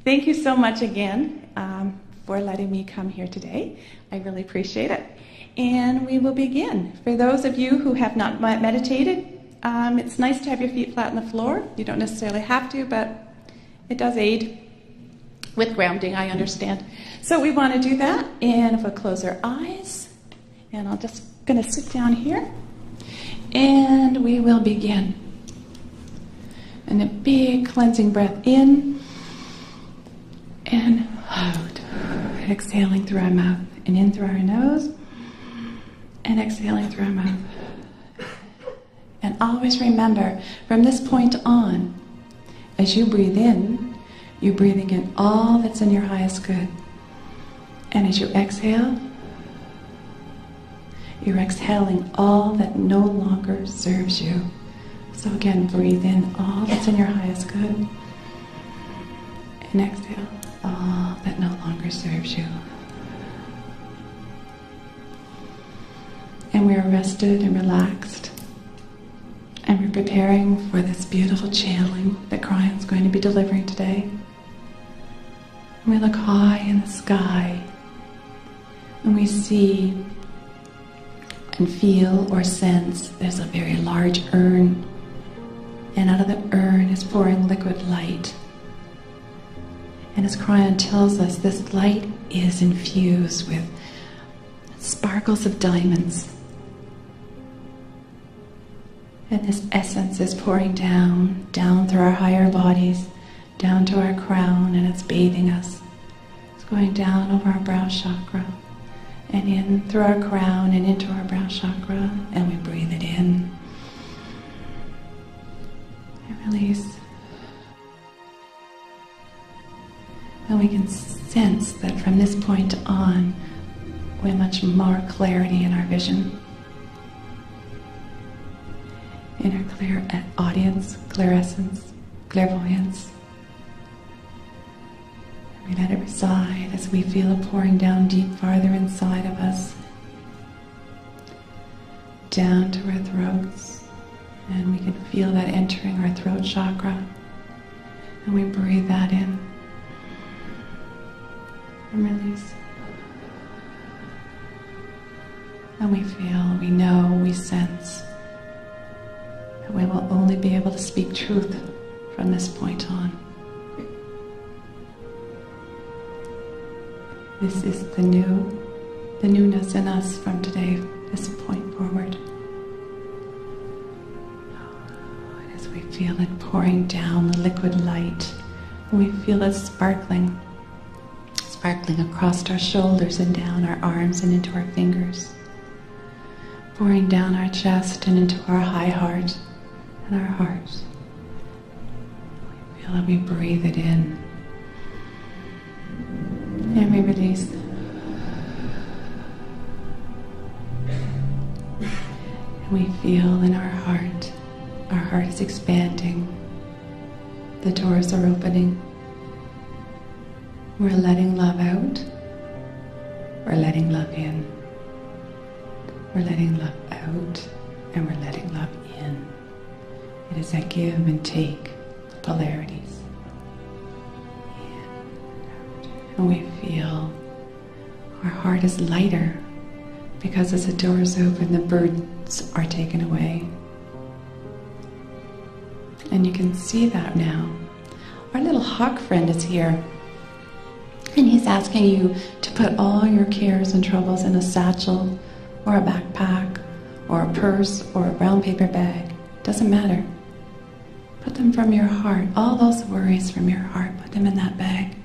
Thank you so much again for letting me come here today. I really appreciate it. And we will begin. For those of you who have not meditated, it's nice to have your feet flat on the floor. You don't necessarily have to, but it does aid with grounding, I understand. So we want to do that, and if we'll close our eyes, and I'm just going to sit down here, and we will begin. And a big cleansing breath in, and out. Exhaling through our mouth, and in through our nose, and exhaling through our mouth. And always remember, from this point on, as you breathe in, you're breathing in all that's in your highest good. And as you exhale, you're exhaling all that no longer serves you. So again, breathe in all that's in your highest good. And exhale all that no longer serves you. And we are rested and relaxed. And we're preparing for this beautiful channeling that KRYON's going to be delivering today. And we look high in the sky, and we see and feel or sense there's a very large urn, and out of the urn is pouring liquid light. And as KRYON tells us, this light is infused with sparkles of diamonds. And this essence is pouring down through our higher bodies, down to our crown, and it's bathing us. It's going down over our brow chakra, and in through our crown and into our brow chakra, and we breathe it in. And release. And we can sense that from this point on, we have much more clarity in our vision, in our clear audience, clairescence, clairvoyance. We let it reside as we feel it pouring down deep farther inside of us, down to our throats, and we can feel that entering our throat chakra, and we breathe that in and release. And we feel, we know, we sense that we will only be able to speak truth from this point on. This is the newness in us from today, this point forward. And as we feel it pouring down, the liquid light, we feel it sparkling across our shoulders and down our arms and into our fingers, pouring down our chest and into our high heart and our heart. We feel it, we breathe it in. And we release. And we feel in our heart is expanding. The doors are opening. We're letting love out. We're letting love in. We're letting love out, and we're letting love in. It is that give and take, polarities. And we feel our heart is lighter because as the doors open, the burdens are taken away. And you can see that now. Our little hawk friend is here, and he's asking you to put all your cares and troubles in a satchel or a backpack or a purse or a brown paper bag. Doesn't matter. Put them from your heart, all those worries from your heart, put them in that bag.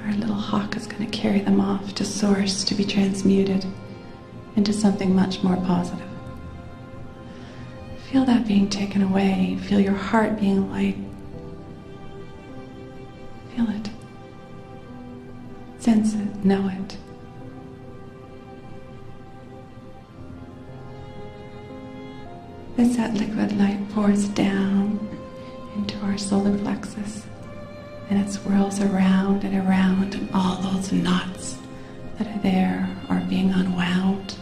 Our little hawk is going to carry them off to source to be transmuted into something much more positive. Feel that being taken away. Feel your heart being light. Feel it. Sense it. Know it. As that liquid light pours down into our solar plexus, and it swirls around, and all those knots that are there are being unwound.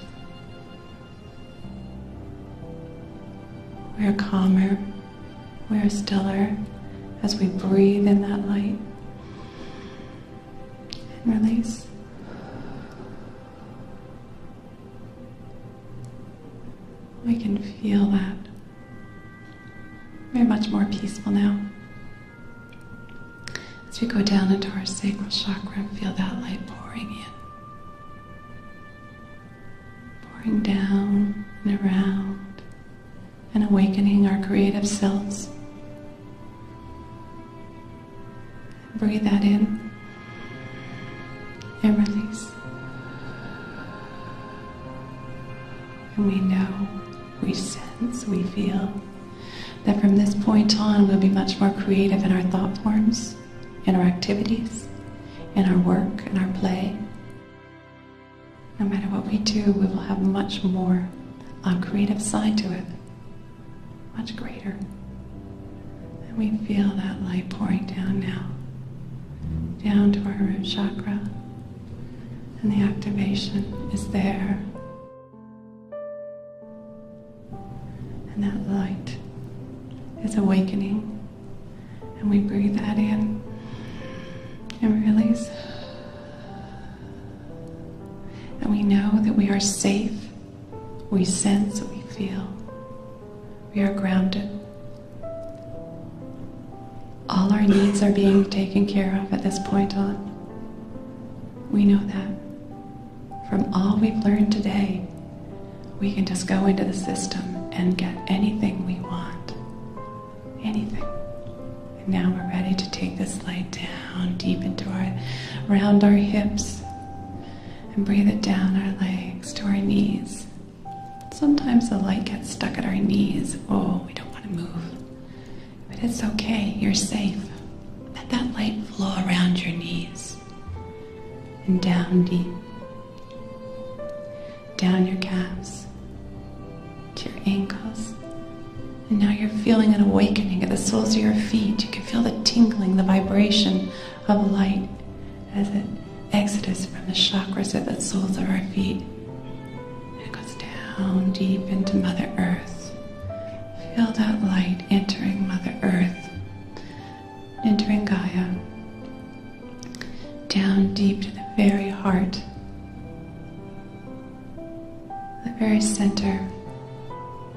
We are calmer, we are stiller as we breathe in that light. Release. We can feel that. We're much more peaceful now. As we go down into our sacral chakra and feel that light pouring in. Pouring down and around and awakening our creative selves. Breathe that in and release. And we know, we sense, we feel that from this point on we'll be much more creative in our thought forms, in our activities, in our work, in our play. No matter what we do, we will have much more creative side to it, much greater. And we feel that light pouring down now, down to our root chakra, and the activation is there. And that light is awakening, and we breathe that in and release. And we know that we are safe, we sense, we feel, we are grounded. All our needs are being taken care of at this point on. We know that. From all we've learned today, we can just go into the system and get anything we want. Anything. And now we're ready to take this light down deep into around our hips and breathe it down our legs to our knees. Sometimes the light gets stuck at our knees. Oh, we don't want to move. But it's okay, you're safe. Let that light flow around your knees and down deep. Down your calves to your ankles. And now you're feeling an awakening at the soles of your feet. You can feel the tingling, the vibration of light as it exits from the chakras at the soles of our feet. And it goes down deep into Mother Earth. Feel that light entering Mother Earth, entering Gaia, down deep to the very heart, the very center.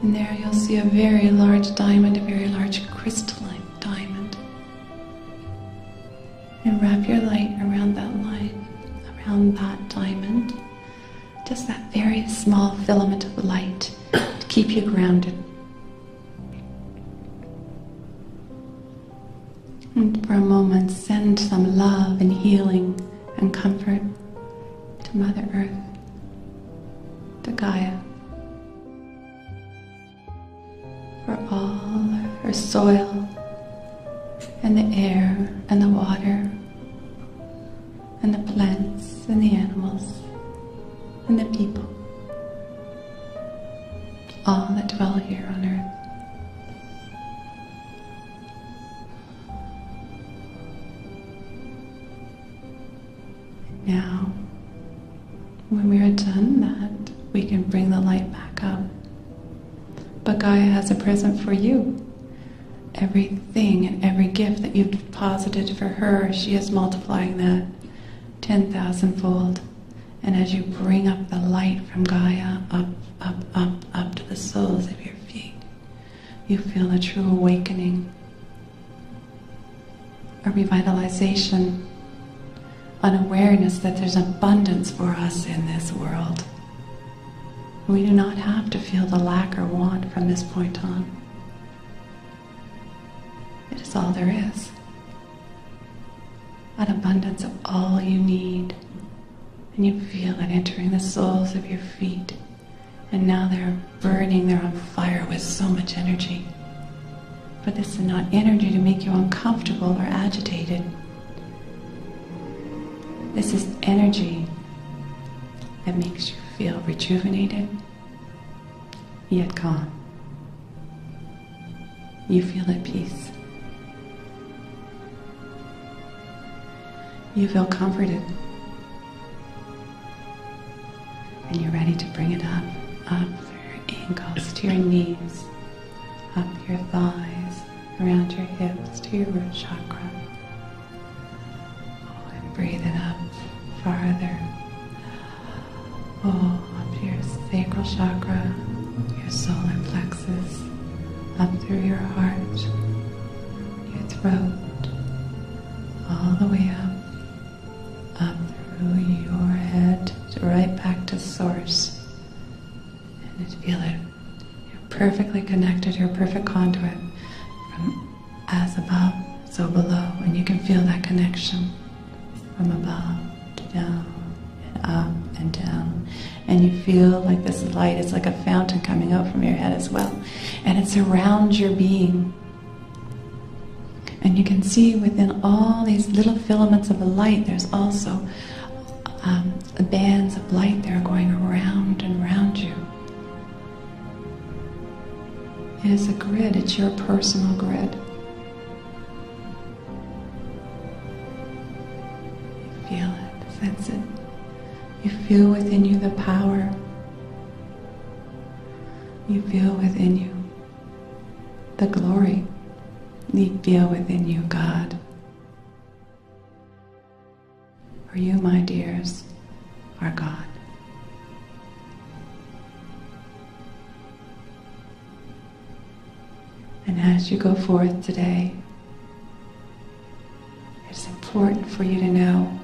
And there you'll see a very large diamond, a very large crystalline diamond. And wrap your light around that line, around that diamond. Just that very small filament of light to keep you grounded. And for a moment, send some love and healing and comfort to Mother Earth, to Gaia, for all of her soil and the air and the water and the plants and the animals and the people, all that dwell here on earth. Now, when we are done that, we can bring the light back up. But Gaia has a present for you. Everything and every gift that you've deposited for her, she is multiplying that 10,000-fold. And as you bring up the light from Gaia up, up, up, up to the soles of your feet, you feel a true awakening, a revitalization, an awareness that there's abundance for us in this world. We do not have to feel the lack or want from this point on. It is all there is. An abundance of all you need. And you feel it entering the soles of your feet. And now they're burning, they're on fire with so much energy. But this is not energy to make you uncomfortable or agitated. This is energy that makes you feel rejuvenated, yet calm. You feel at peace. You feel comforted. And you're ready to bring it up through your ankles, to your knees, up your thighs, around your hips, to your root chakra. Oh, and breathe it up farther. Oh, up to your sacral chakra, your solar plexus, up through your heart, your throat, all the way up through your head, right back to source. And just feel it. You're perfectly connected, you're a perfect conduit from as above, so below, and you can feel that connection from above to down and up and down. And you feel like this light is like a fountain coming out from your head as well. And it surrounds your being. And you can see within all these little filaments of light, there's also bands of light that are going around and around you. It is a grid, it's your personal grid. You feel it, sense it. You feel within you the power. You feel within you the glory. You feel within you God. For you, my dears, are God. And as you go forth today, it's important for you to know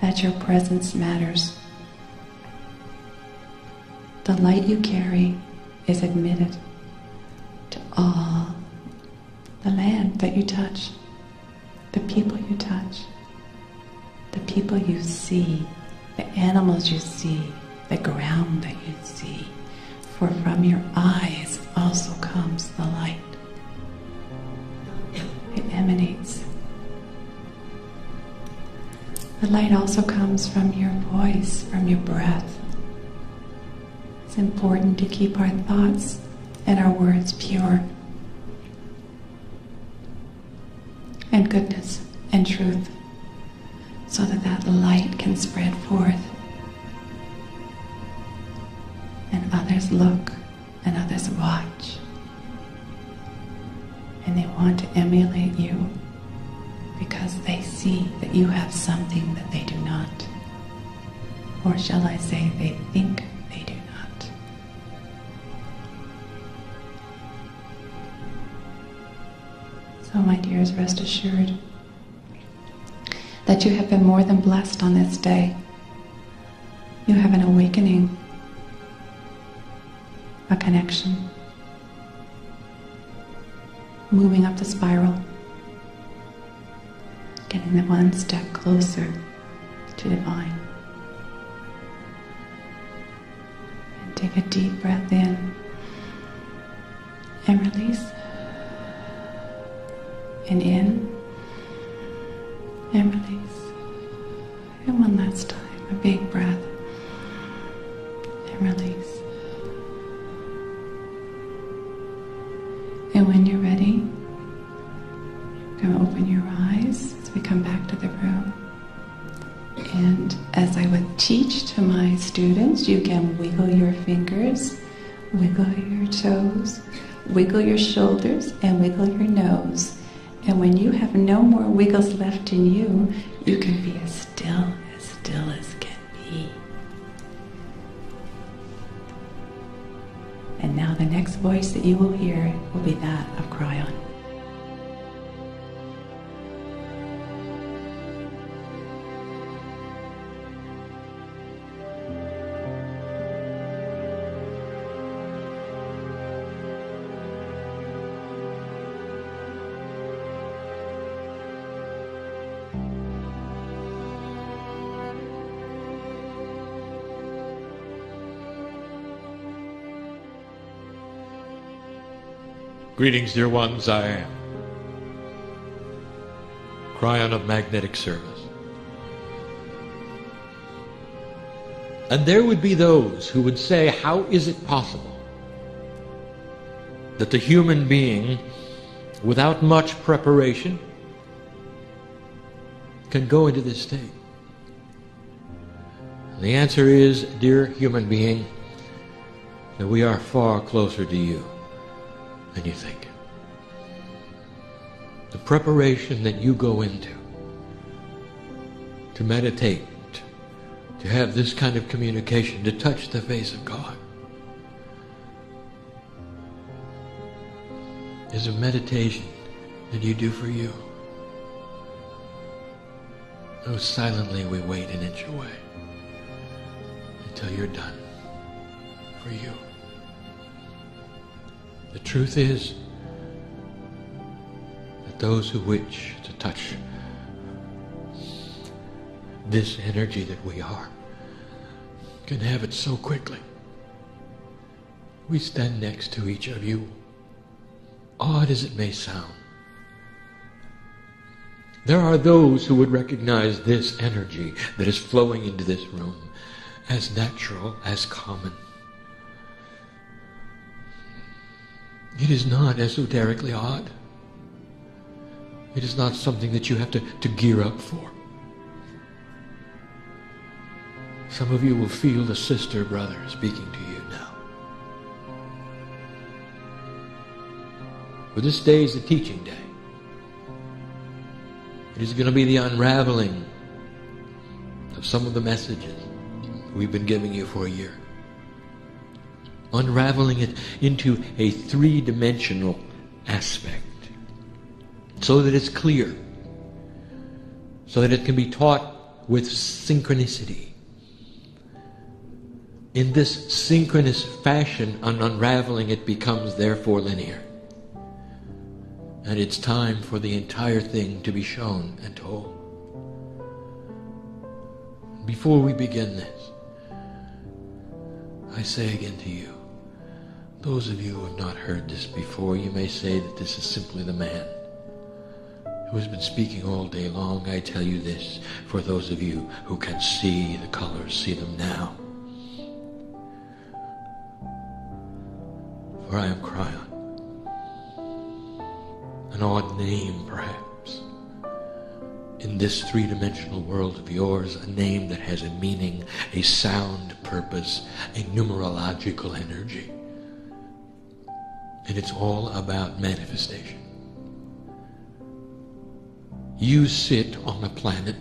that your presence matters. The light you carry is admitted to all the land that you touch, the people you touch, the people you see, the animals you see, the ground that you see. For from your eyes also comes the light. It emanates. The light also comes from your voice, from your breath. It's important to keep our thoughts and our words pure. And goodness and truth, so that that light can spread forth. And others look and others watch. And they want to emulate you because they see that you have something that they do not. Or shall I say, they think they do not. So, my dears, rest assured that you have been more than blessed on this day. You have an awakening, a connection, moving up the spiral, getting them one step closer to divine. And take a deep breath in and release. And in and release. And one last time, a big breath and release. And when you're ready, you can open your eyes as we come back to the room. And as I would teach to my students, you can wiggle your fingers, wiggle your toes, wiggle your shoulders, and wiggle your nose. And when you have no more wiggles left in you, you can be as still as can be. And now the next voice that you will hear will be that of KRYON. Greetings, dear ones. I am KRYON of Magnetic Service. And there would be those who would say, how is it possible that the human being, without much preparation, can go into this state? The answer is, dear human being, that we are far closer to you than you think. The preparation that you go into to meditate, to have this kind of communication, to touch the face of God, is a meditation that you do for you. Oh, silently we wait an inch away until you're done for you. The truth is that those who wish to touch this energy that we are can have it so quickly. We stand next to each of you, odd as it may sound. There are those who would recognize this energy that is flowing into this room as natural, as common. It is not esoterically odd. It is not something that you have to gear up for. Some of you will feel the sister, brother, speaking to you now. For this day is a teaching day. It is going to be the unraveling of some of the messages we've been giving you for a year. Unraveling it into a three-dimensional aspect so that it's clear, so that it can be taught with synchronicity. In this synchronous fashion, unraveling it becomes therefore linear. And it's time for the entire thing to be shown and told. Before we begin this, I say again to you, those of you who have not heard this before, you may say that this is simply the man who has been speaking all day long. I tell you this, for those of you who can see the colors, see them now. For I am KRYON. An odd name, perhaps, in this three-dimensional world of yours, a name that has a meaning, a sound purpose, a numerological energy. And it's all about manifestation. You sit on a planet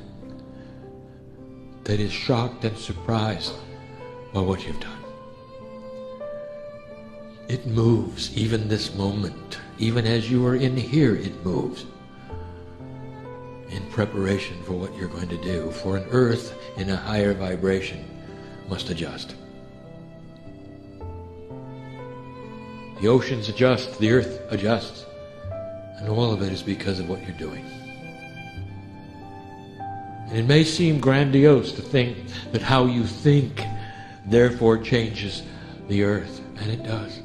that is shocked and surprised by what you've done. It moves even this moment. Even as you are in here, it moves in preparation for what you're going to do. For an earth in a higher vibration must adjust. The oceans adjust, the earth adjusts, and all of it is because of what you're doing. And it may seem grandiose to think that how you think therefore changes the earth, and it does.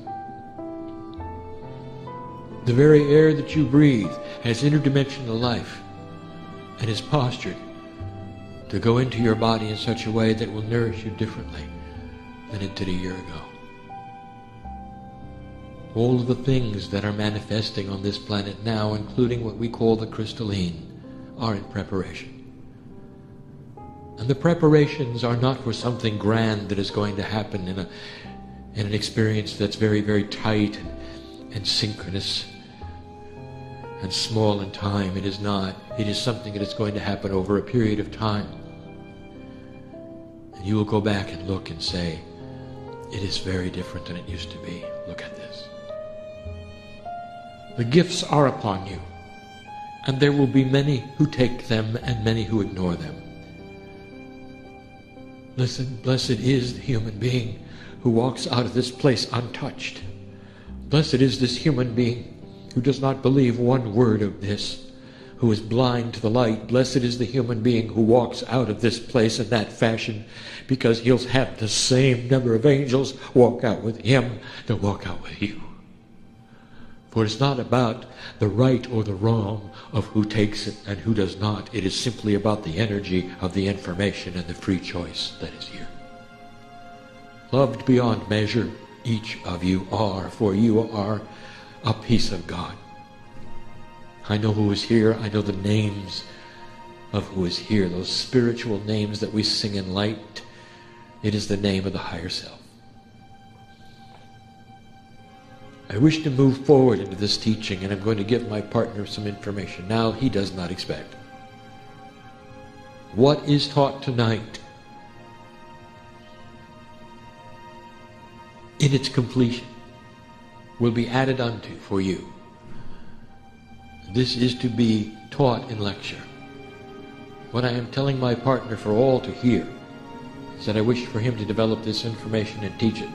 The very air that you breathe has interdimensional life and is postured to go into your body in such a way that will nourish you differently than it did a year ago. All of the things that are manifesting on this planet now, including what we call the crystalline, are in preparation. And the preparations are not for something grand that is going to happen in an experience that's very, very tight and synchronous and small in time. It is not. It is something that is going to happen over a period of time. And you will go back and look and say, it is very different than it used to be. Look at this. The gifts are upon you, and there will be many who take them and many who ignore them. Listen, blessed is the human being who walks out of this place untouched. Blessed is this human being who does not believe one word of this, who is blind to the light. Blessed is the human being who walks out of this place in that fashion, because he'll have the same number of angels walk out with him that walk out with you. For it's not about the right or the wrong of who takes it and who does not. It is simply about the energy of the information and the free choice that is here. Loved beyond measure, each of you are, for you are a piece of God. I know who is here. I know the names of who is here, those spiritual names that we sing in light. It is the name of the higher self. I wish to move forward into this teaching, and I'm going to give my partner some information now he does not expect. what is taught tonight, in its completion, will be added unto for you. This is to be taught in lecture. What I am telling my partner for all to hear is that I wish for him to develop this information and teach it,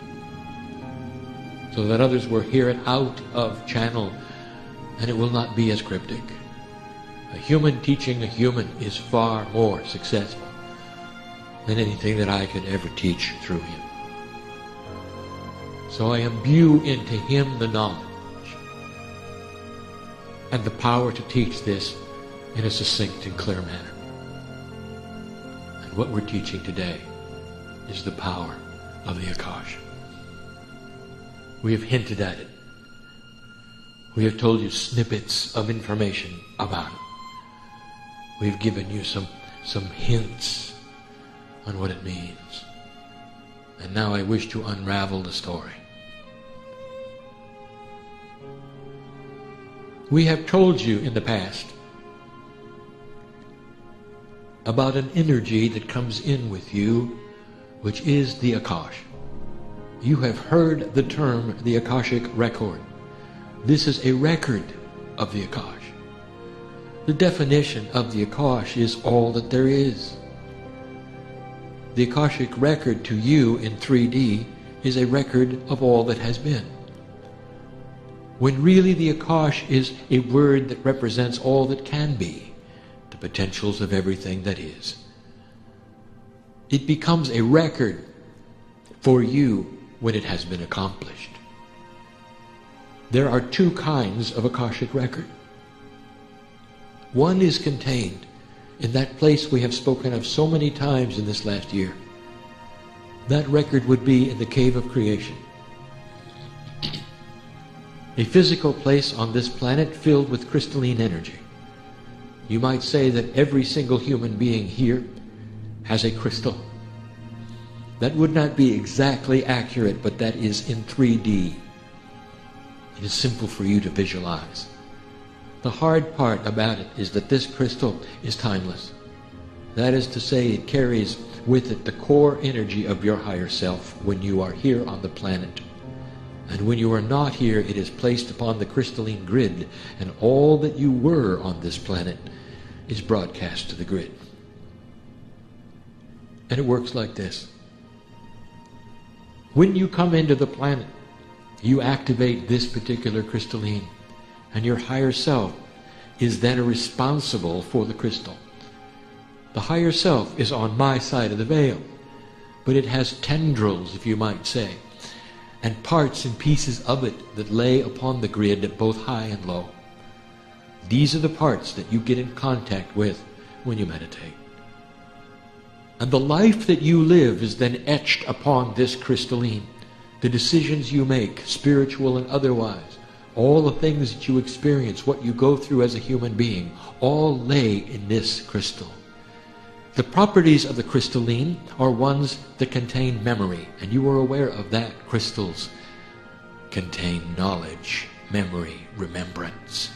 so that others will hear it out of channel and it will not be as cryptic. A human teaching a human is far more successful than anything that I could ever teach through him. So I imbue into him the knowledge and the power to teach this in a succinct and clear manner. And what we're teaching today is the power of the Akasha. We have hinted at it. We have told you snippets of information about it. We've given you some hints on what it means. And now I wish to unravel the story. We have told you in the past about an energy that comes in with you, which is the Akasha. You have heard the term the Akashic record. This is a record of the Akasha. The definition of the Akasha is all that there is. The Akashic record to you in 3D is a record of all that has been. When really the Akasha is a word that represents all that can be, the potentials of everything that is. It becomes a record for you when it has been accomplished. There are two kinds of Akashic record. One is contained in that place we have spoken of so many times in this last year. That record would be in the cave of creation. A physical place on this planet filled with crystalline energy. You might say that every single human being here has a crystal. That would not be exactly accurate, but that is in 3D. It is simple for you to visualize. The hard part about it is that this crystal is timeless. That is to say, it carries with it the core energy of your higher self when you are here on the planet. And when you are not here, it is placed upon the crystalline grid, and all that you were on this planet is broadcast to the grid. And it works like this. When you come into the planet, you activate this particular crystalline, and your higher self is then responsible for the crystal. The higher self is on my side of the veil, but it has tendrils, if you might say, and parts and pieces of it that lay upon the grid, both high and low. These are the parts that you get in contact with when you meditate. And the life that you live is then etched upon this crystalline. The decisions you make, spiritual and otherwise, all the things that you experience, what you go through as a human being, all lay in this crystal. The properties of the crystalline are ones that contain memory, and you are aware of that. Crystals contain knowledge, memory, remembrance.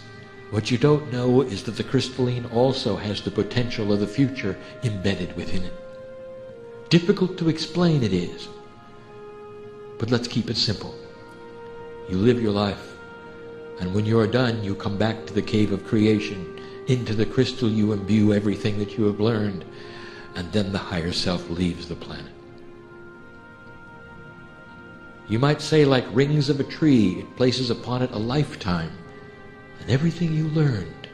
What you don't know is that the crystalline also has the potential of the future embedded within it. Difficult to explain it is, but let's keep it simple. You live your life, and when you are done, you come back to the cave of creation. Into the crystal you imbue everything that you have learned, and then the higher self leaves the planet. You might say, like rings of a tree, it places upon it a lifetime, and everything you learned,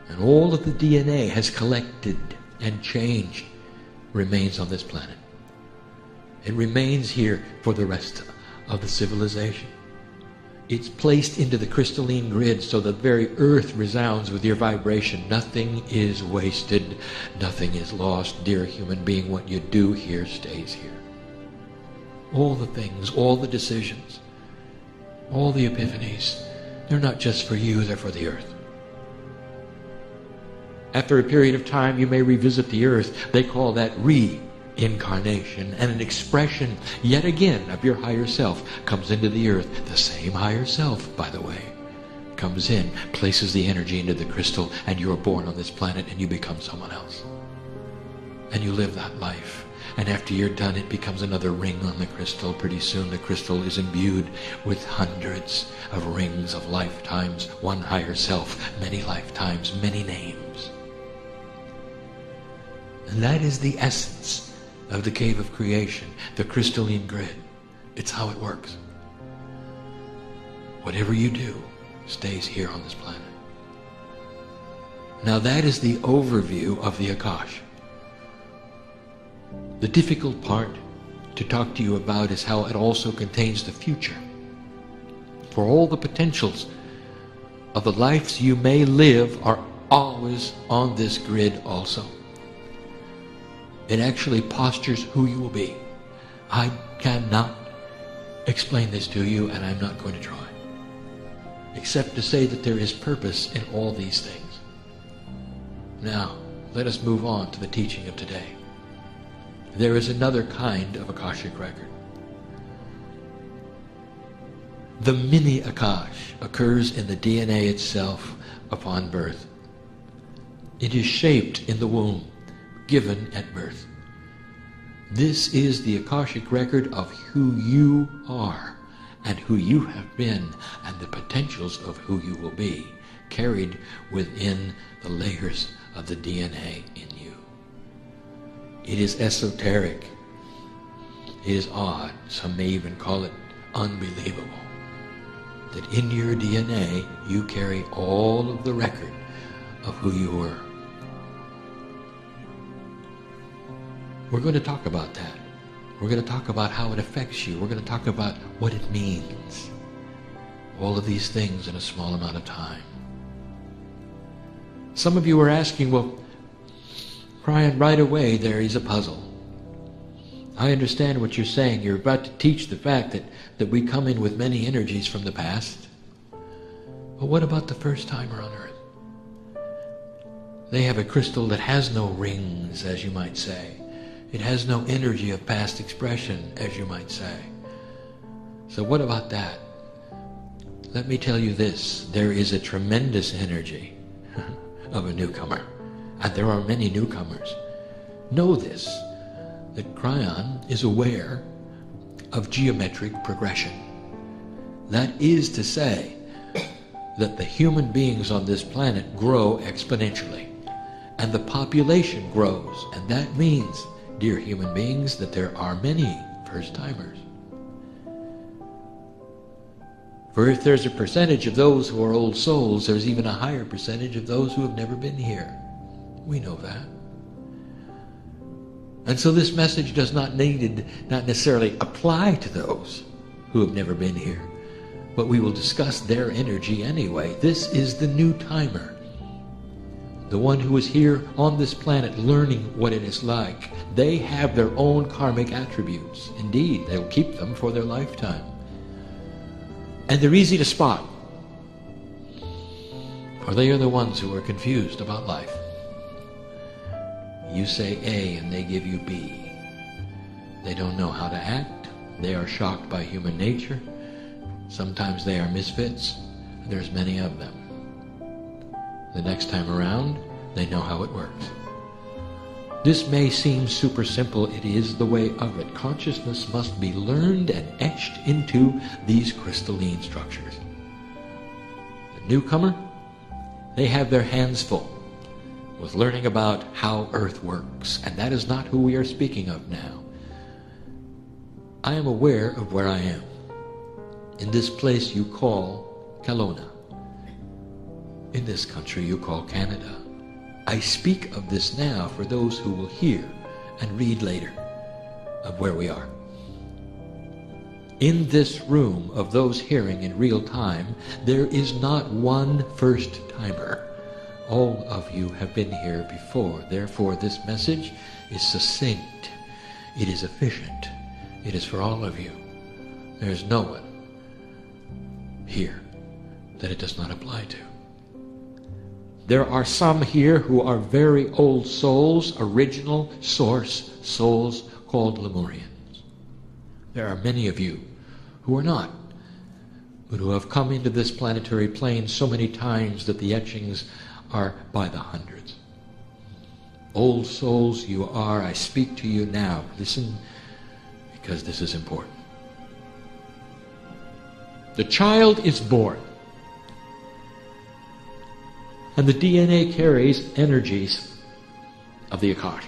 and all of the DNA has collected and changed, remains on this planet. It remains here for the rest of the civilization. It's placed into the crystalline grid so the very earth resounds with your vibration. Nothing is wasted. Nothing is lost. Dear human being, what you do here stays here. All the things, all the decisions, all the epiphanies, they're not just for you, they're for the earth. After a period of time, you may revisit the earth. They call that reincarnation, and an expression yet again of your higher self comes into the earth. The same higher self, by the way, comes in, places the energy into the crystal, and you're born on this planet and you become someone else. and you live that life. And after you're done, it becomes another ring on the crystal. Pretty soon the crystal is imbued with hundreds of rings of lifetimes, one higher self, many lifetimes, many names. And that is the essence of the cave of creation, the crystalline grid. It's how it works. Whatever you do stays here on this planet. Now that is the overview of the Akash. The difficult part to talk to you about is how it also contains the future. For all the potentials of the lives you may live are always on this grid also. It actually postures who you will be. I cannot explain this to you, and I'm not going to try, except to say that there is purpose in all these things. Now, let us move on to the teaching of today. There is another kind of Akashic record. The mini Akash occurs in the DNA itself upon birth. It is shaped in the womb, given at birth. This is the Akashic record of who you are and who you have been and the potentials of who you will be, carried within the layers of the DNA in you. It is esoteric. It is odd. Some may even call it unbelievable. That in your DNA you carry all of the record of who you were. We're going to talk about that. We're going to talk about how it affects you. We're going to talk about what it means. All of these things in a small amount of time. Some of you are asking, well, KRYON, right away there is a puzzle. I understand what you're saying. You're about to teach the fact that we come in with many energies from the past. But what about the first timer on Earth? They have a crystal that has no rings, as you might say. It has no energy of past expression, as you might say. So what about that? Let me tell you this. There is a tremendous energy of a newcomer. And there are many newcomers. Know this, that KRYON is aware of geometric progression. That is to say that the human beings on this planet grow exponentially. And the population grows. And that means, dear human beings, that there are many first-timers. For if there's a percentage of those who are old souls, there's even a higher percentage of those who have never been here. We know that. And so this message does not necessarily apply to those who have never been here. But we will discuss their energy anyway. This is the new timer. The one who is here on this planet learning what it is like. They have their own karmic attributes. Indeed, they'll keep them for their lifetime. And they're easy to spot. For they are the ones who are confused about life. You say A and they give you B. They don't know how to act. They are shocked by human nature. Sometimes they are misfits. There's many of them. The next time around, they know how it works. This may seem super simple. It is the way of it. Consciousness must be learned and etched into these crystalline structures. The newcomer, they have their hands full with learning about how Earth works, and that is not who we are speaking of now. I am aware of where I am, in this place you call Kelowna, in this country you call Canada. I speak of this now for those who will hear and read later of where we are. In this room of those hearing in real time, there is not one first-timer. All of you have been here before. Therefore, this message is succinct. It is efficient. It is for all of you. There is no one here that it does not apply to. There are some here who are very old souls, original source souls called Lemurians. There are many of you who are not, but who have come into this planetary plane so many times that the etchings are by the hundreds. Old souls you are, I speak to you now. Listen, because this is important. The child is born, and the DNA carries energies of the Akash.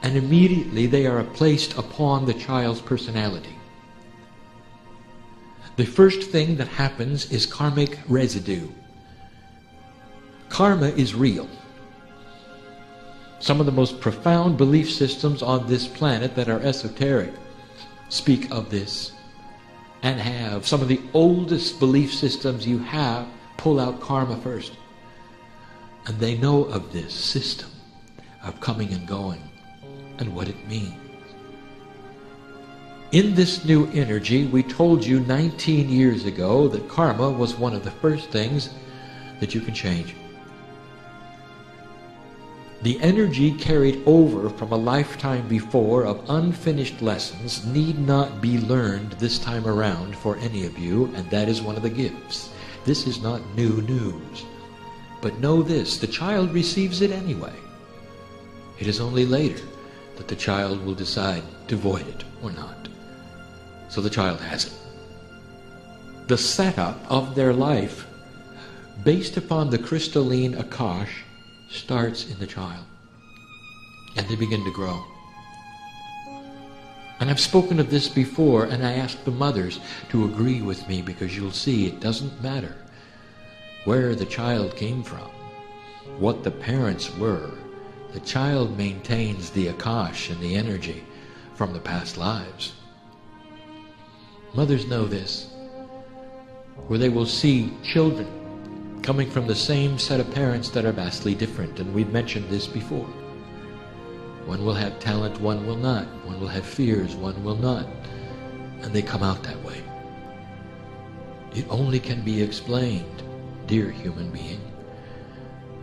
And immediately they are placed upon the child's personality. The first thing that happens is karmic residue. Karma is real. Some of the most profound belief systems on this planet that are esoteric speak of this, and have some of the oldest belief systems you have pull out karma first. And they know of this system of coming and going and what it means. In this new energy, we told you 19 years ago that karma was one of the first things that you can change. The energy carried over from a lifetime before of unfinished lessons need not be learned this time around for any of you, and that is one of the gifts. This is not new news. But know this, the child receives it anyway. It is only later that the child will decide to void it or not. So the child has it. The setup of their life, based upon the crystalline Akash, starts in the child. And they begin to grow. And I've spoken of this before, and I ask the mothers to agree with me, because you'll see it doesn't matter where the child came from, what the parents were. The child maintains the Akash and the energy from the past lives. Mothers know this, where they will see children coming from the same set of parents that are vastly different, and we've mentioned this before. One will have talent, one will not. One will have fears, one will not. And they come out that way. It only can be explained, dear human being,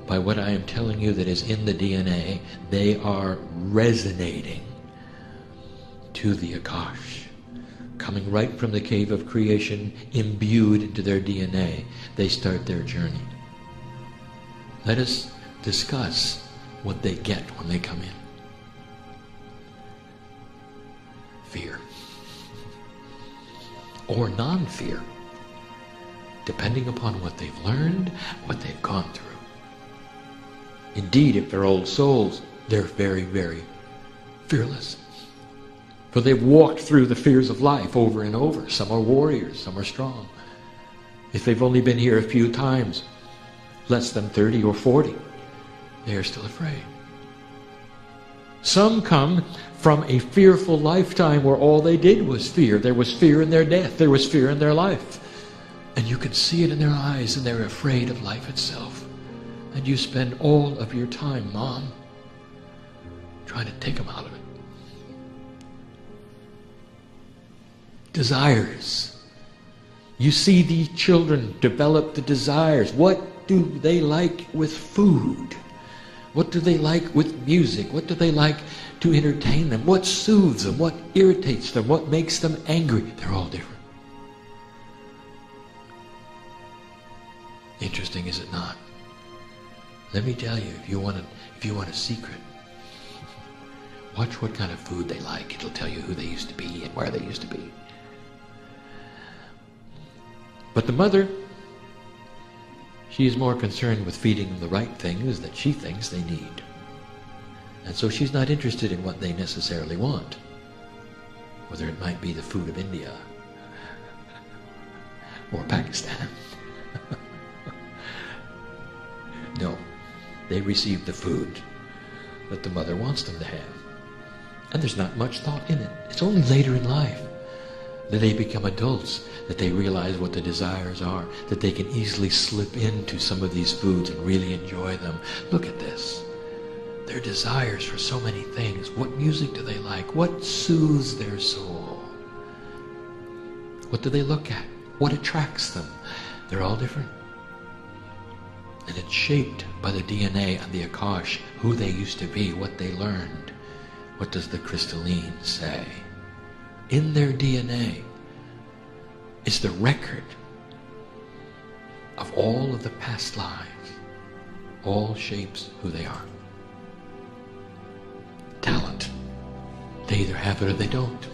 by what I am telling you that is in the DNA. They are resonating to the Akash, coming right from the cave of creation, imbued into their DNA. They start their journey. Let us discuss what they get when they come in. Fear. Or non-fear, depending upon what they've learned, what they've gone through. Indeed, if they're old souls, they're very, very fearless. For they've walked through the fears of life over and over. Some are warriors, some are strong. If they've only been here a few times, less than 30 or 40, they are still afraid. Some come from a fearful lifetime where all they did was fear. There was fear in their death. There was fear in their life. And you can see it in their eyes, and they're afraid of life itself. And you spend all of your time, Mom, trying to take them out of it. Desires. You see these children develop the desires. What do they like with food? What do they like with music? What do they like to entertain them? What soothes them? What irritates them? What makes them angry? They're all different. Interesting, is it not? Let me tell you, if you want a secret, watch what kind of food they like. It'll tell you who they used to be and where they used to be. But the mother, she is more concerned with feeding them the right things that she thinks they need. And so she's not interested in what they necessarily want, whether it might be the food of India or Pakistan. No, they receive the food that the mother wants them to have. And there's not much thought in it. It's only later in life that they become adults, that they realize what the desires are, that they can easily slip into some of these foods and really enjoy them. Look at this. Their desires for so many things. What music do they like? What soothes their soul? What do they look at? What attracts them? They're all different. And it's shaped by the DNA and the Akash, who they used to be, what they learned. What does the crystalline say? In their DNA is the record of all of the past lives. All shapes who they are. They either have it or they don't.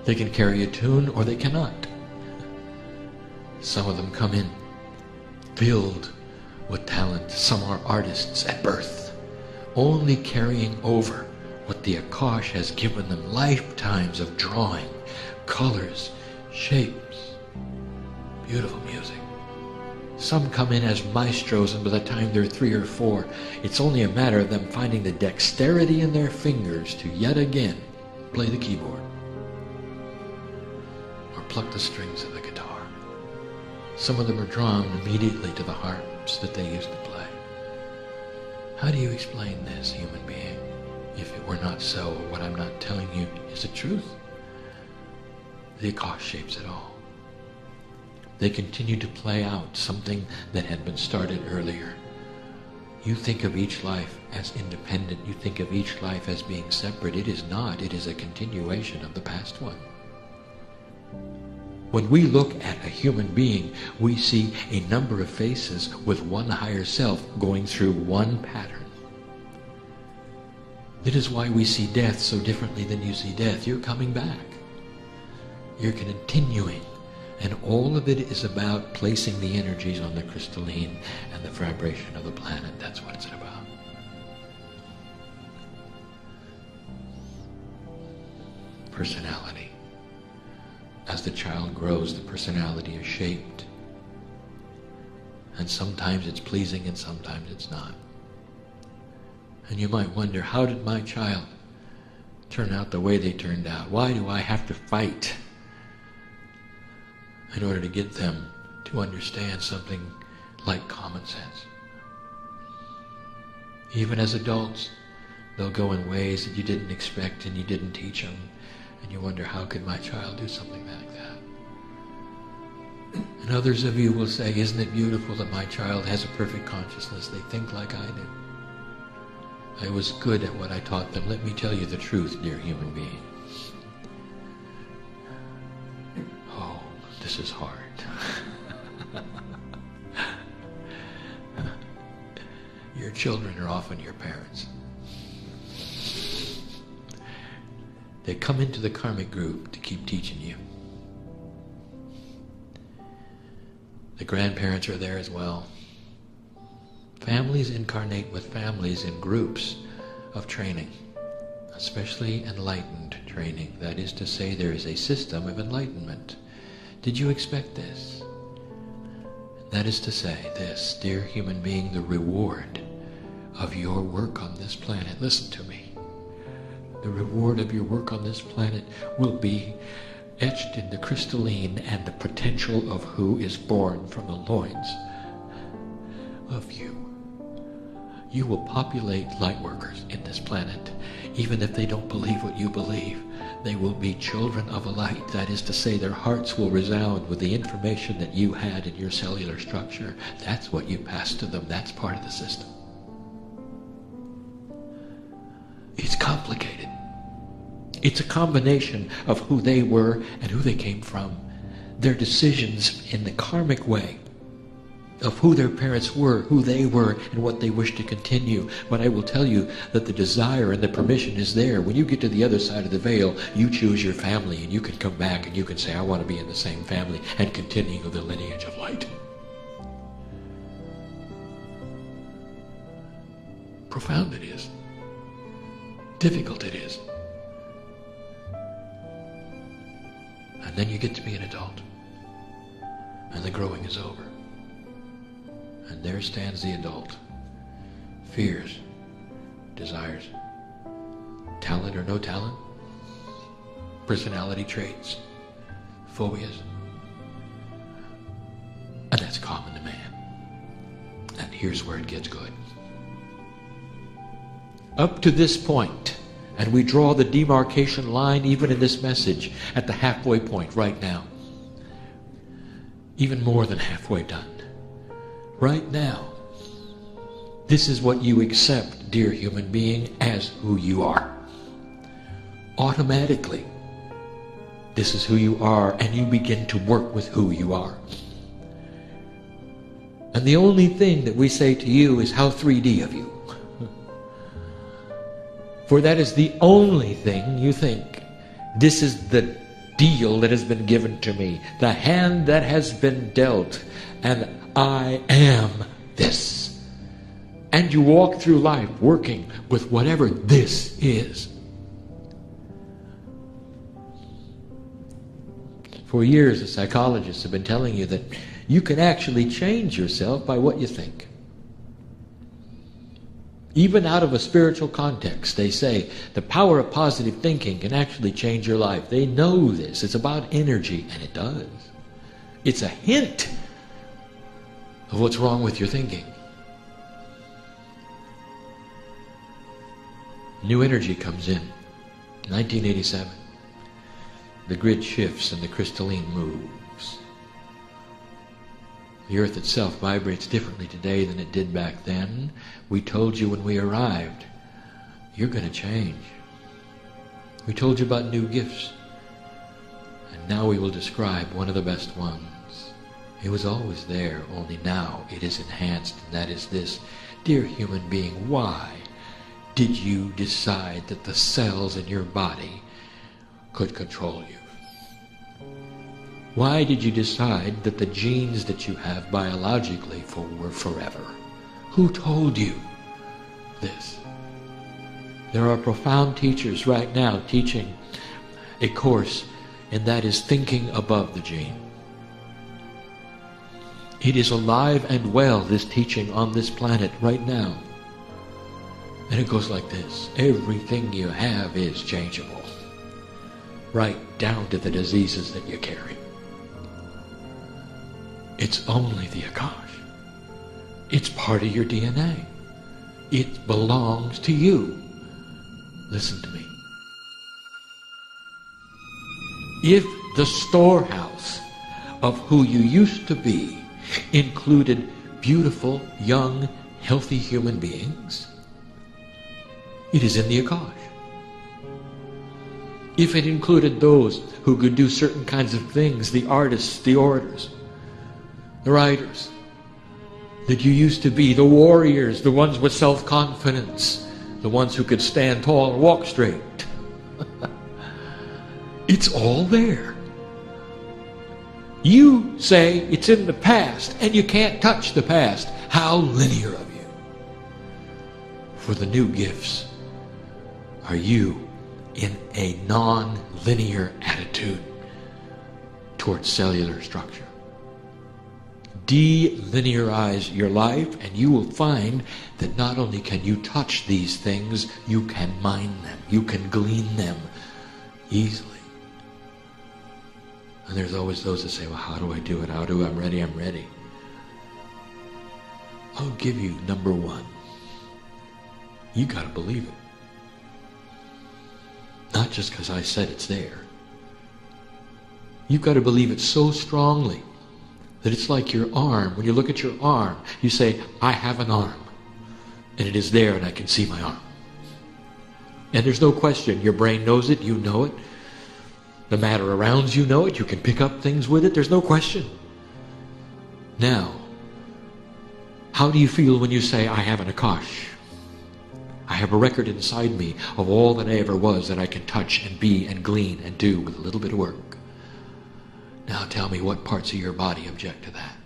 They can carry a tune or they cannot. Some of them come in filled with talent. Some are artists at birth, only carrying over what the Akash has given them, lifetimes of drawing, colors, shapes, beautiful music. Some come in as maestros, and by the time they're 3 or 4, it's only a matter of them finding the dexterity in their fingers to yet again play the keyboard or pluck the strings of the guitar. Some of them are drawn immediately to the harps that they used to play. How do you explain this, human being, if it were not so, or what I'm not telling you is the truth? The Akash shapes it all. They continue to play out something that had been started earlier. You think of each life as independent. You think of each life as being separate. It is not. It is a continuation of the past one. When we look at a human being, we see a number of faces with one higher self going through one pattern. That is why we see death so differently than you see death. You're coming back. You're continuing. And all of it is about placing the energies on the crystalline and the vibration of the planet. That's what it's about. Personality. As the child grows, the personality is shaped. And sometimes it's pleasing and sometimes it's not. And you might wonder, how did my child turn out the way they turned out? Why do I have to fight in order to get them to understand something like common sense? Even as adults, they'll go in ways that you didn't expect and you didn't teach them, and you wonder, how could my child do something like that? And others of you will say, isn't it beautiful that my child has a perfect consciousness? They think like I do. I was good at what I taught them. Let me tell you the truth, dear human being. Oh, this is hard. Your children are often your parents. They come into the karmic group to keep teaching you. The grandparents are there as well. Families incarnate with families in groups of training, especially enlightened training. That is to say, there is a system of enlightenment. Did you expect this? That is to say, this, dear human being, the reward of your work on this planet. Listen to me. The reward of your work on this planet will be etched in the crystalline and the potential of who is born from the loins of you. You will populate light workers in this planet. Even if they don't believe what you believe, they will be children of a light. That is to say, their hearts will resound with the information that you had in your cellular structure. That's what you passed to them. That's part of the system. It's complicated. It's a combination of who they were and who they came from. Their decisions in the karmic way of who their parents were, who they were, and what they wish to continue. But I will tell you that the desire and the permission is there. When you get to the other side of the veil, you choose your family, and you can come back and you can say, I want to be in the same family and continue the lineage of light. Profound it is. Difficult it is. And then you get to be an adult. And the growing is over. And there stands the adult. Fears, desires, talent or no talent, personality traits, phobias. And that's common to man. And here's where it gets good. Up to this point, and we draw the demarcation line even in this message at the halfway point right now. Even more than halfway done. Right now, this is what you accept, dear human being, as who you are. Automatically, this is who you are, and you begin to work with who you are. And the only thing that we say to you is, how 3D of you. For that is the only thing you think. This is the deal that has been given to me, the hand that has been dealt, and I am this. And you walk through life working with whatever this is. For years, the psychologists have been telling you that you can actually change yourself by what you think. Even out of a spiritual context, they say the power of positive thinking can actually change your life. They know this. It's about energy, and it does. It's a hint of what's wrong with your thinking. New energy comes in. 1987. The grid shifts and the crystalline moves. The earth itself vibrates differently today than it did back then. We told you when we arrived, you're going to change. We told you about new gifts. And now we will describe one of the best ones. It was always there, only now it is enhanced, and that is this. Dear human being, why did you decide that the cells in your body could control you? Why did you decide that the genes that you have biologically were forever? Who told you this? There are profound teachers right now teaching a course, and that is thinking above the gene. It is alive and well, this teaching on this planet right now. And it goes like this. Everything you have is changeable. Right down to the diseases that you carry. It's only the Akash. It's part of your DNA. It belongs to you. Listen to me. If the storehouse of who you used to be included beautiful, young, healthy human beings, it is in the Akash. If it included those who could do certain kinds of things, the artists, the orators, the writers that you used to be, the warriors, the ones with self-confidence, the ones who could stand tall and walk straight. It's all there. You say it's in the past and you can't touch the past. How linear of you. For the new gifts are you in a non-linear attitude towards cellular structure. De-linearize your life and you will find that not only can you touch these things, you can mine them, you can glean them easily. And there's always those that say, well, how do I do it? How do I'm ready? I'm ready. I'll give you number one. You got to believe it. Not just because I said it's there. You've got to believe it so strongly that it's like your arm. When you look at your arm, you say, I have an arm. And it is there and I can see my arm. And there's no question. Your brain knows it. You know it. The matter around you know it. You can pick up things with it. There's no question. Now, how do you feel when you say, I have an Akash? I have a record inside me of all that I ever was that I can touch and be and glean and do with a little bit of work. Now tell me what parts of your body object to that.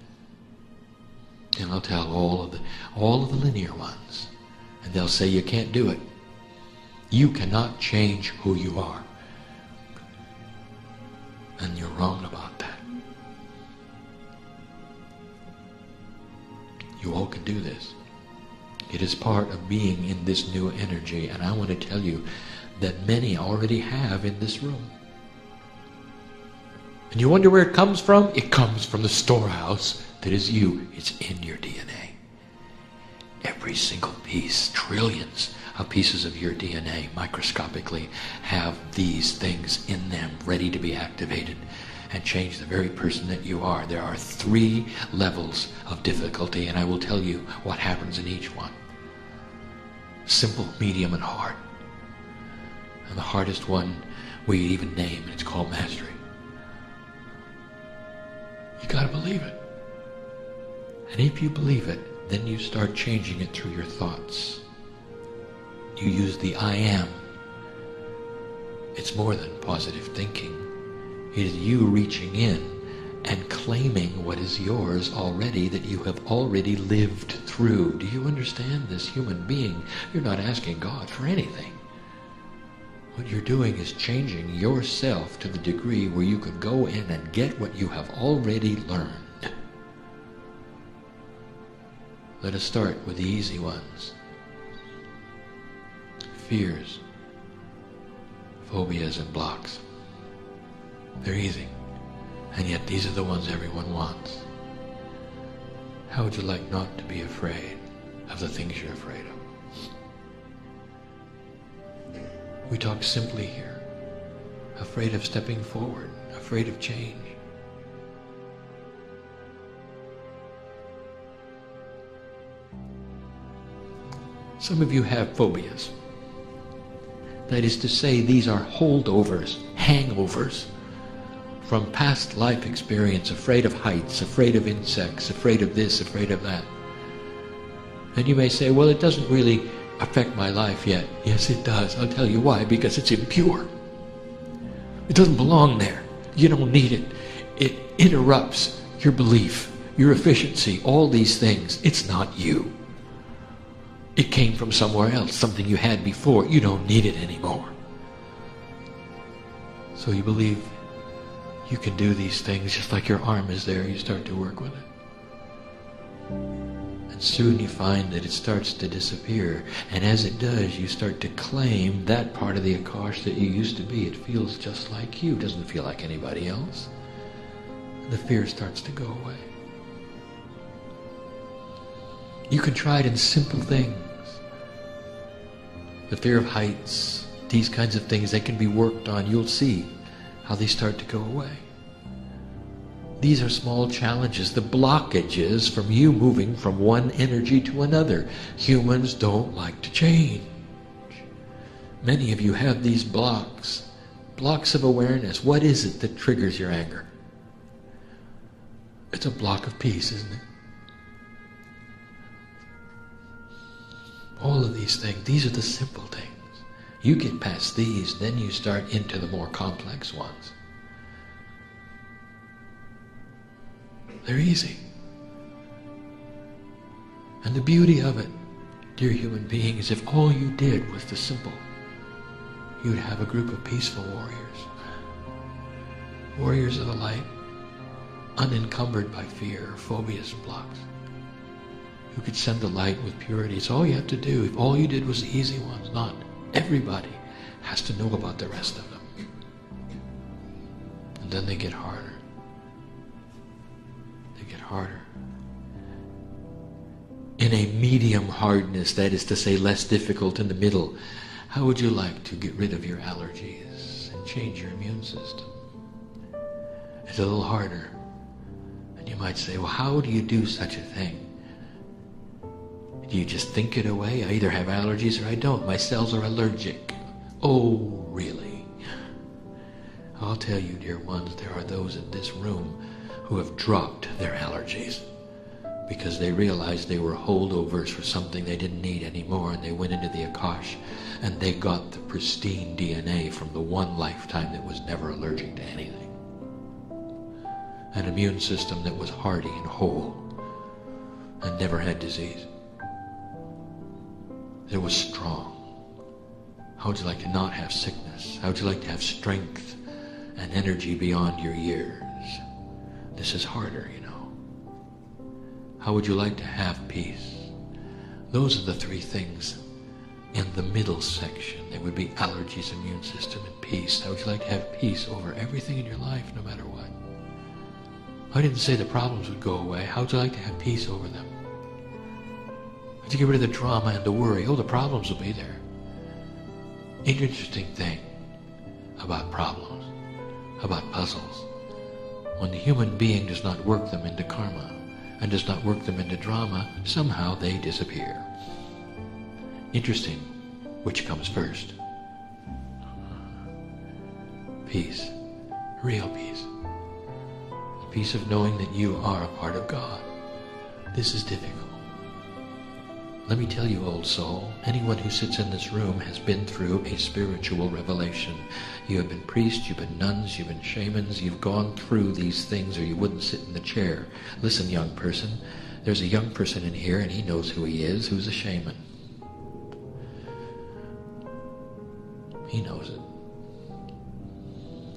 And I'll tell all of the linear ones. And they'll say you can't do it. You cannot change who you are. And you're wrong about that. You all can do this. It is part of being in this new energy, and I want to tell you that many already have in this room. And you wonder where it comes from? It comes from the storehouse that is you. It's in your DNA. Every single piece, trillions of pieces of your DNA microscopically have these things in them ready to be activated and change the very person that you are. There are 3 levels of difficulty, and I will tell you what happens in each one. Simple, medium, and hard. And the hardest one we even name, and it's called mastery. You gotta believe it. And if you believe it, then you start changing it through your thoughts. you use the I am. It's more than positive thinking. It is you reaching in and claiming what is yours already, that you have already lived through. Do you understand this, human being? You're not asking God for anything. What you're doing is changing yourself to the degree where you can go in and get what you have already learned. Let us start with the easy ones. Fears, phobias, and blocks. They're easy. And yet these are the ones everyone wants. How would you like not to be afraid of the things you're afraid of? We talk simply here. Afraid of stepping forward, afraid of change. Some of you have phobias. That is to say, these are holdovers, hangovers from past life experience, afraid of heights, afraid of insects, afraid of this, afraid of that. And you may say, well, it doesn't really affect my life yet. Yes, it does. I'll tell you why. Because it's impure. It doesn't belong there. You don't need it. It interrupts your belief, your efficiency, all these things. It's not you. It came from somewhere else, something you had before. You don't need it anymore. So you believe you can do these things just like your arm is there. You start to work with it. And soon you find that it starts to disappear. And as it does, you start to claim that part of the Akash that you used to be. It feels just like you. It doesn't feel like anybody else. And the fear starts to go away. You can try it in simple things. The fear of heights, these kinds of things, they can be worked on. You'll see how they start to go away. These are small challenges, the blockages from you moving from one energy to another. Humans don't like to change. Many of you have these blocks of awareness. What is it that triggers your anger? It's a block of peace, isn't it? All of these things, these are the simple things. You get past these, then you start into the more complex ones. They're easy. And the beauty of it, dear human being, is if all you did was the simple, you'd have a group of peaceful warriors. Warriors of the light, unencumbered by fear, phobias, and blocks. Who could send the light with purity. It's all you have to do. If all you did was the easy ones, not everybody has to know about the rest of them. And then they get harder. They get harder. In a medium hardness, that is to say less difficult in the middle, how would you like to get rid of your allergies and change your immune system? It's a little harder. And you might say, well, how do you do such a thing? Do you just think it away? I either have allergies or I don't. My cells are allergic. Oh, really? I'll tell you, dear ones, there are those in this room who have dropped their allergies because they realized they were holdovers for something they didn't need anymore, and they went into the Akash and they got the pristine DNA from the one lifetime that was never allergic to anything. An immune system that was hardy and whole and never had disease. It was strong. How would you like to not have sickness? How would you like to have strength and energy beyond your years? This is harder, you know. How would you like to have peace? Those are the three things in the middle section. There would be allergies, immune system, and peace. How would you like to have peace over everything in your life, no matter what? I didn't say the problems would go away. How would you like to have peace over them? How would you get rid of the drama and the worry? Oh, the problems will be there. Interesting thing about problems, about puzzles. When the human being does not work them into karma and does not work them into drama, somehow they disappear. Interesting. Which comes first? Peace. Real peace. The peace of knowing that you are a part of God. This is difficult. Let me tell you, old soul, anyone who sits in this room has been through a spiritual revelation. You have been priests, you've been nuns, you've been shamans, you've gone through these things or you wouldn't sit in the chair. Listen, young person, there's a young person in here and he knows who he is, who's a shaman. He knows it.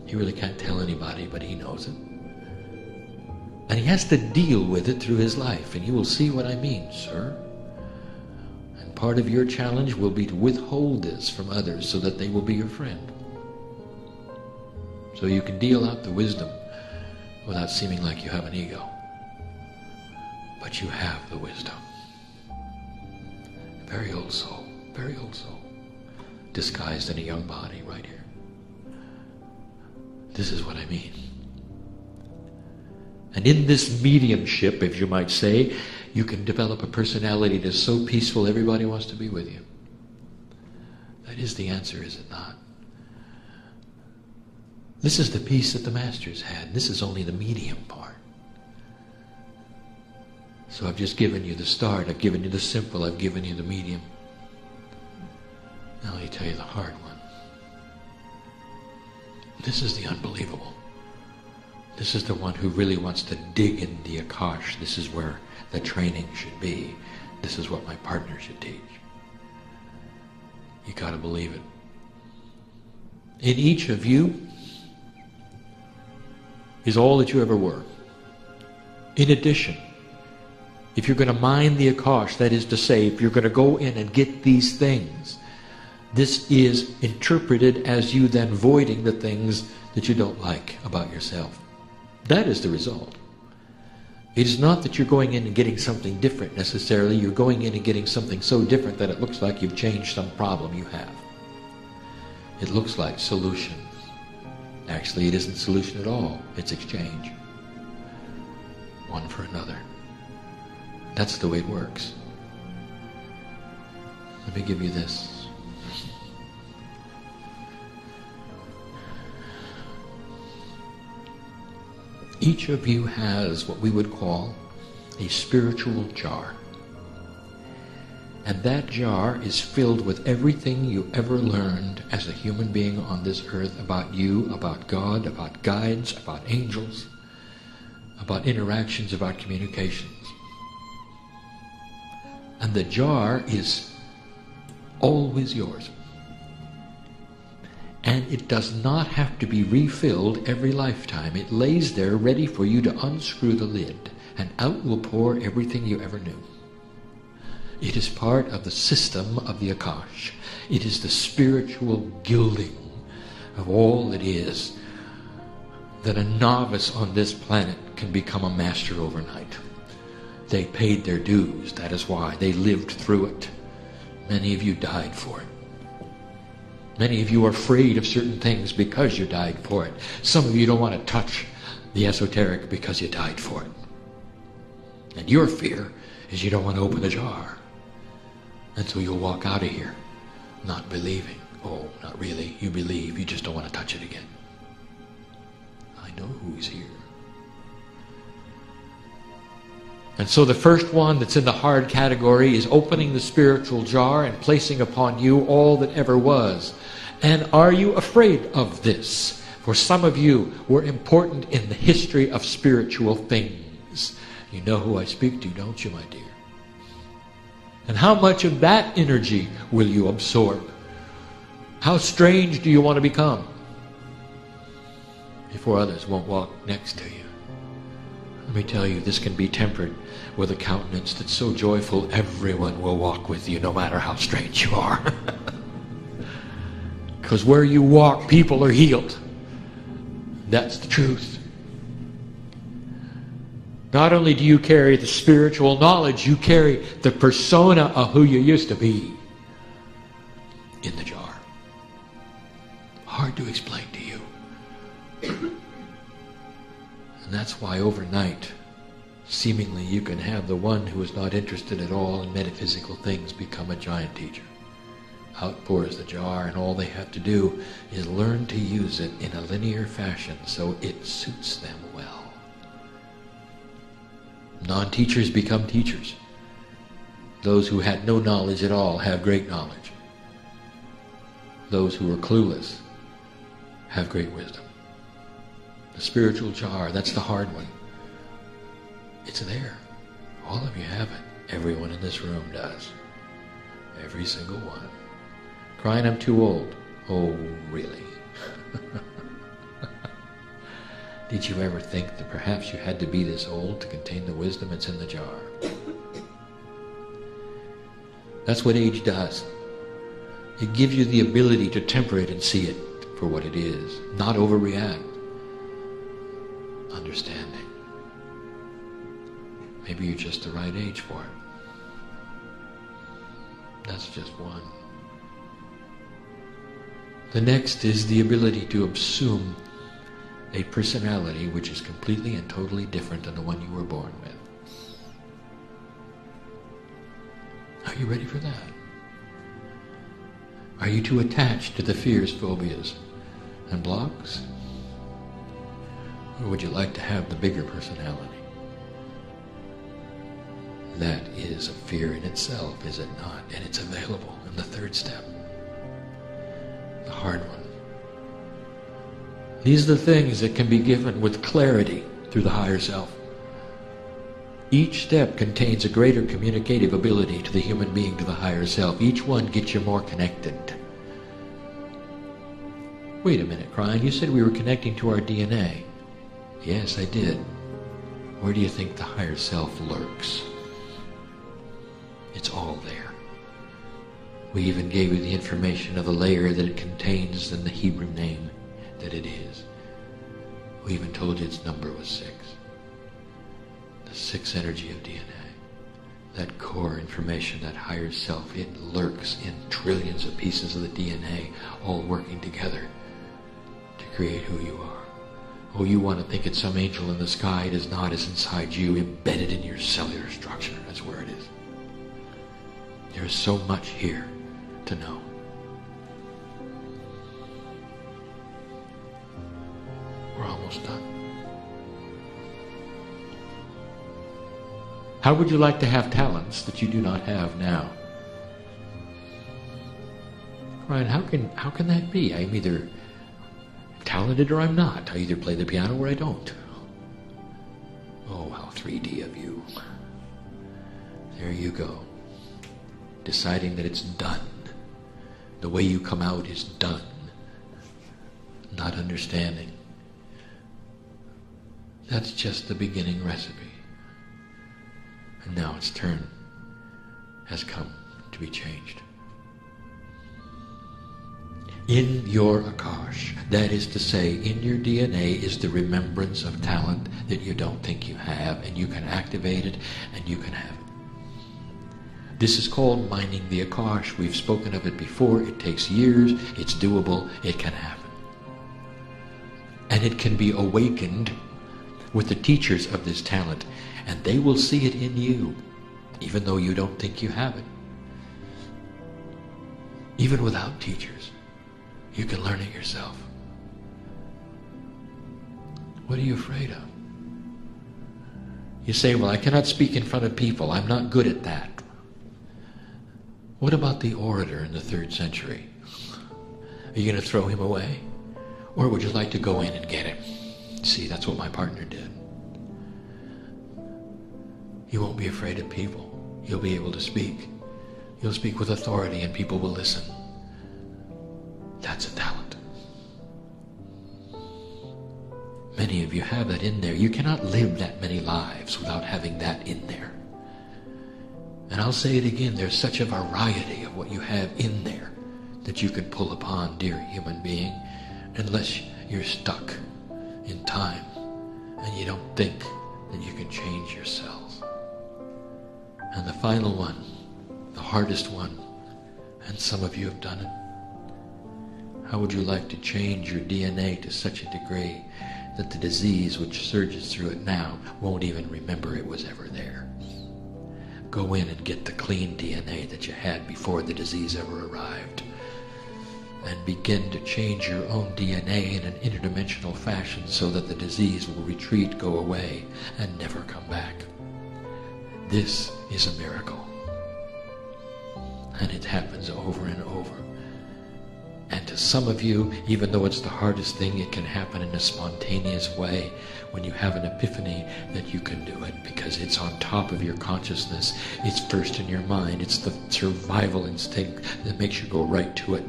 He really can't tell anybody, but he knows it. And he has to deal with it through his life, and you will see what I mean, sir. And part of your challenge will be to withhold this from others so that they will be your friend. So you can deal out the wisdom without seeming like you have an ego. But you have the wisdom. Very old soul, disguised in a young body right here. This is what I mean. And in this mediumship, if you might say, you can develop a personality that's so peaceful everybody wants to be with you. That is the answer, is it not? This is the peace that the masters had. This is only the medium part. So I've just given you the start. I've given you the simple. I've given you the medium. Now let me tell you the hard one. This is the unbelievable. This is the one who really wants to dig in the Akash. This is where the training should be. This is what my partner should teach. You got to believe it. In each of you is all that you ever were. In addition, if you're going to mine the Akash, that is to say, if you're going to go in and get these things, this is interpreted as you then voiding the things that you don't like about yourself. That is the result. It is not that you're going in and getting something different necessarily. You're going in and getting something so different that it looks like you've changed some problem you have. It looks like solution. Actually, it isn't solution at all. It's exchange. One for another. That's the way it works. Let me give you this. Each of you has what we would call a spiritual jar. And that jar is filled with everything you ever learned as a human being on this earth about you, about God, about guides, about angels, about interactions, about communications. And the jar is always yours. And it does not have to be refilled every lifetime. It lays there ready for you to unscrew the lid, and out will pour everything you ever knew. It is part of the system of the Akash. It is the spiritual gilding of all that is, that a novice on this planet can become a master overnight. They paid their dues. That is why they lived through it. Many of you died for it. Many of you are afraid of certain things because you died for it. Some of you don't want to touch the esoteric because you died for it. And your fear is you don't want to open the jar. And so you'll walk out of here not believing. Oh, not really. You believe. You just don't want to touch it again. I know who's here. And so the first one that's in the hard category is opening the spiritual jar and placing upon you all that ever was. And are you afraid of this? For some of you were important in the history of spiritual things. You know who I speak to, don't you, my dear? And how much of that energy will you absorb? How strange do you want to become before others won't walk next to you? Let me tell you, this can be tempered with a countenance that's so joyful everyone will walk with you no matter how strange you are. Because where you walk, people are healed. That's the truth. Not only do you carry the spiritual knowledge, you carry the persona of who you used to be in the jar. Hard to explain to you. And that's why overnight, seemingly you can have the one who is not interested at all in metaphysical things become a giant teacher. Out pours the jar, and all they have to do is learn to use it in a linear fashion so it suits them well. Non-teachers become teachers. Those who had no knowledge at all have great knowledge. Those who are clueless have great wisdom. The spiritual jar, that's the hard one. It's there. All of you have it. Everyone in this room does. Every single one. Crying, I'm too old. Oh, really? Did you ever think that perhaps you had to be this old to contain the wisdom that's in the jar? That's what age does. It gives you the ability to temper it and see it for what it is, not overreact. Understanding. Maybe you're just the right age for it. That's just one. The next is the ability to assume a personality which is completely and totally different than the one you were born with. Are you ready for that? Are you too attached to the fears, phobias, and blocks? Or would you like to have the bigger personality? That is a fear in itself, is it not? And it's available in the third step. The hard one. These are the things that can be given with clarity through the higher self. Each step contains a greater communicative ability to the human being, to the higher self. Each one gets you more connected. Wait a minute, KRYON, you said we were connecting to our DNA. Yes, I did. Where do you think the higher self lurks? It's all there. We even gave you the information of the layer that it contains and the Hebrew name that it is. We even told you its number was 6. The 6 energy of DNA. That core information, that higher self, it lurks in trillions of pieces of the DNA, all working together to create who you are. Oh, you want to think it's some angel in the sky. It is not. It's inside you, embedded in your cellular structure. That's where it is. There is so much here to know. We're almost done. How would you like to have talents that you do not have now? Ryan, how can that be? I'm either talented or I'm not. I either play the piano or I don't. Oh, how 3D of you. There you go. Deciding that it's done. The way you come out is done. Not understanding. That's just the beginning recipe. And now its turn has come to be changed. In your Akash, that is to say, in your DNA is the remembrance of talent that you don't think you have, and you can activate it, and you can have it. This is called mining the Akash. We've spoken of it before. It takes years. It's doable. It can happen. And it can be awakened with the teachers of this talent, and they will see it in you, even though you don't think you have it. Even without teachers, you can learn it yourself. What are you afraid of? You say, well, I cannot speak in front of people. I'm not good at that. What about the orator in the 3rd century? Are you going to throw him away? Or would you like to go in and get him? See, that's what my partner did. You won't be afraid of people. You'll be able to speak. You'll speak with authority and people will listen. That's a talent. Many of you have that in there. You cannot live that many lives without having that in there. And I'll say it again, there's such a variety of what you have in there that you can pull upon, dear human being, unless you're stuck in time and you don't think that you can change yourselves. And the final one, the hardest one, and some of you have done it. How would you like to change your DNA to such a degree that the disease which surges through it now won't even remember it was ever there? Go in and get the clean DNA that you had before the disease ever arrived, and begin to change your own DNA in an interdimensional fashion so that the disease will retreat, go away, and never come back. This is a miracle. And it happens over and over. And to some of you, even though it's the hardest thing, it can happen in a spontaneous way when you have an epiphany that you can do it, because it's on top of your consciousness. It's first in your mind. It's the survival instinct that makes you go right to it.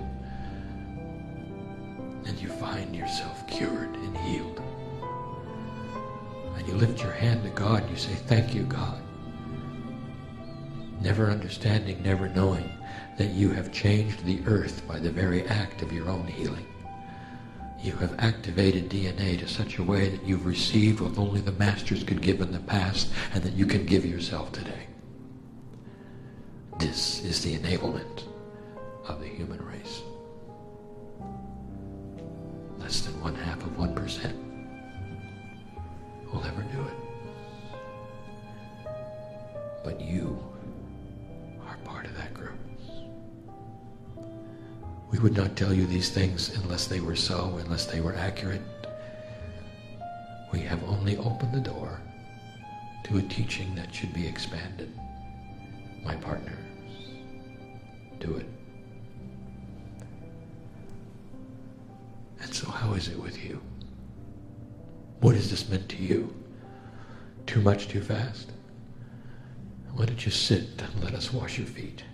And you find yourself cured and healed. And you lift your hand to God and you say, "Thank you, God." Never understanding, never knowing that you have changed the earth by the very act of your own healing. You have activated DNA to such a way that you've received what only the masters could give in the past, and that you can give yourself today. This is the enablement of the human race. Less than 0.5% will ever do it. But you are part of that group. We would not tell you these things unless they were so, unless they were accurate. We have only opened the door to a teaching that should be expanded. My partner, do it. And so how is it with you? What has this meant to you? Too much, too fast? Why don't you sit and let us wash your feet?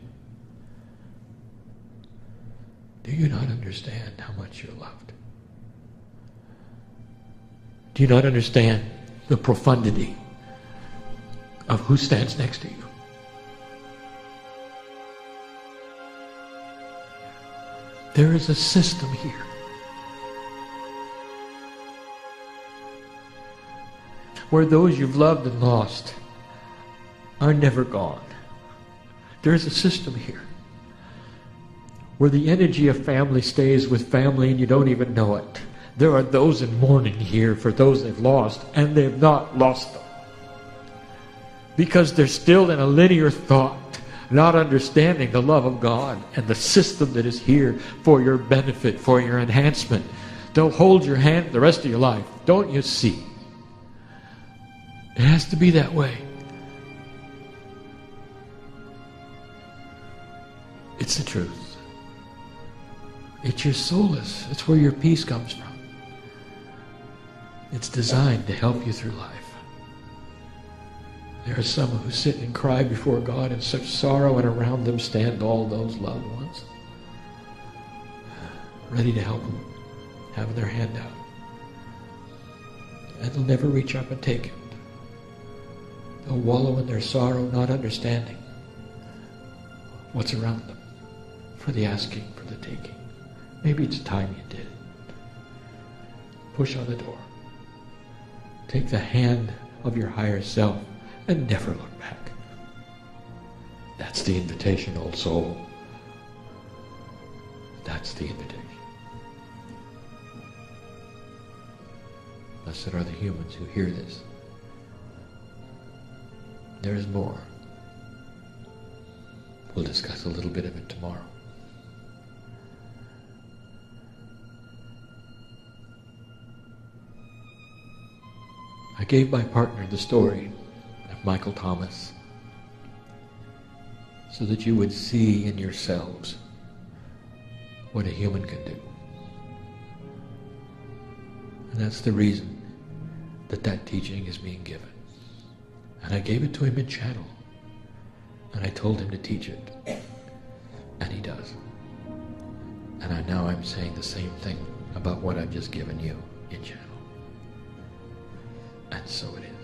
Do you not understand how much you're loved? Do you not understand the profundity of who stands next to you? There is a system here. Where those you've loved and lost are never gone. There is a system here where the energy of family stays with family and you don't even know it. There are those in mourning here for those they've lost, and they've not lost them. Because they're still in a linear thought, not understanding the love of God and the system that is here for your benefit, for your enhancement. They'll hold your hand the rest of your life. Don't you see? It has to be that way. It's the truth. It's your solace. It's where your peace comes from. It's designed to help you through life. There are some who sit and cry before God in such sorrow, and around them stand all those loved ones, ready to help them, having their hand out. And they'll never reach up and take it. They'll wallow in their sorrow, not understanding what's around them, for the asking, for the taking. Maybe it's time you did it. Push on the door. Take the hand of your higher self and never look back. That's the invitation, old soul. That's the invitation. Blessed are the humans who hear this. There is more. We'll discuss a little bit of it tomorrow. I gave my partner the story of Michael Thomas so that you would see in yourselves what a human can do. And that's the reason that that teaching is being given. And I gave it to him in channel. And I told him to teach it. And he does. And now I'm saying the same thing about what I've just given you in channel. And so it is.